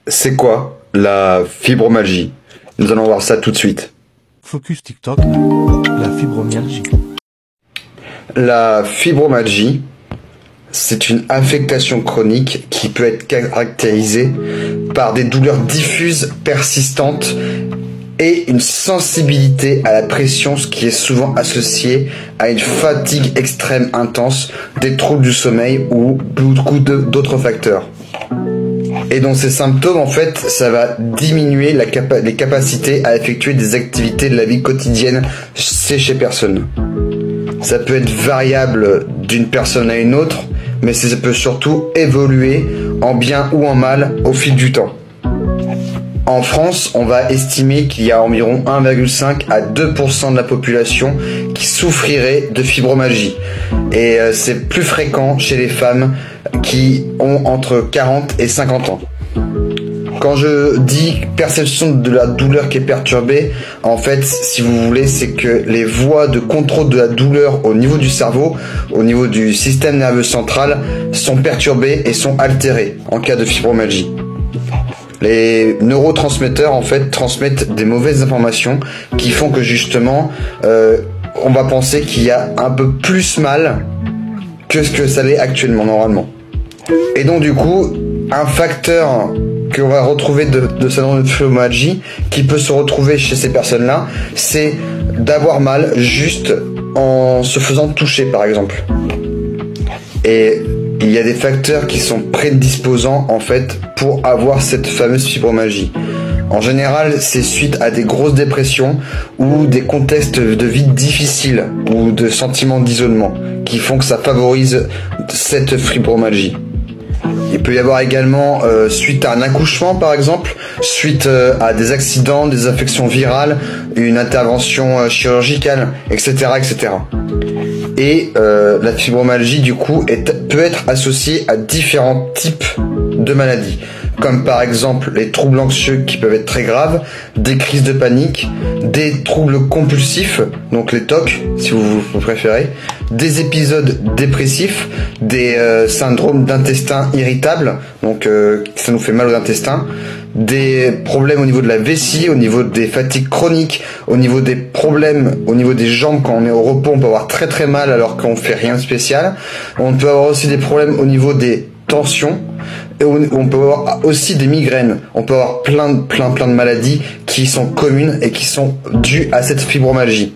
C'est quoi la fibromyalgie? Nous allons voir ça tout de suite. Focus TikTok, la fibromyalgie. La fibromyalgie, c'est une affectation chronique qui peut être caractérisée par des douleurs diffuses, persistantes et une sensibilité à la pression, ce qui est souvent associé à une fatigue extrême intense, des troubles du sommeil ou beaucoup d'autres facteurs. Et dans ces symptômes, en fait, ça va diminuer les capacités à effectuer des activités de la vie quotidienne chez personne. Ça peut être variable d'une personne à une autre, mais ça peut surtout évoluer en bien ou en mal au fil du temps. En France, on va estimer qu'il y a environ 1,5 à 2% de la population qui souffrirait de fibromyalgie. Et c'est plus fréquent chez les femmes qui ont entre 40 et 50 ans. Quand je dis perception de la douleur qui est perturbée, en fait, si vous voulez, c'est que les voies de contrôle de la douleur au niveau du cerveau, au niveau du système nerveux central, sont perturbées et sont altérées en cas de fibromyalgie. Les neurotransmetteurs, en fait, transmettent des mauvaises informations qui font que justement, on va penser qu'il y a un peu plus mal que ce que ça l'est actuellement, normalement. Et donc, du coup, un facteur qu'on va retrouver de syndrome de fibromyalgie qui peut se retrouver chez ces personnes-là, c'est d'avoir mal juste en se faisant toucher, par exemple. Et il y a des facteurs qui sont prédisposants, en fait, pour avoir cette fameuse fibromyalgie. En général, c'est suite à des grosses dépressions ou des contextes de vie difficiles ou de sentiments d'isolement qui font que ça favorise cette fibromyalgie. Il peut y avoir également suite à un accouchement par exemple, suite à des accidents, des infections virales, une intervention chirurgicale, etc., etc. Et la fibromyalgie du coup peut être associée à différents types de maladies, comme par exemple les troubles anxieux qui peuvent être très graves, des crises de panique, des troubles compulsifs, donc les TOC si vous préférez, des épisodes dépressifs, des syndromes d'intestin irritable, donc ça nous fait mal aux intestins, des problèmes au niveau de la vessie, au niveau des fatigues chroniques, au niveau des problèmes, au niveau des jambes. Quand on est au repos, on peut avoir très très mal alors qu'on fait rien de spécial. On peut avoir aussi des problèmes au niveau des tensions. Et on peut avoir aussi des migraines. On peut avoir plein de maladies qui sont communes et qui sont dues à cette fibromyalgie.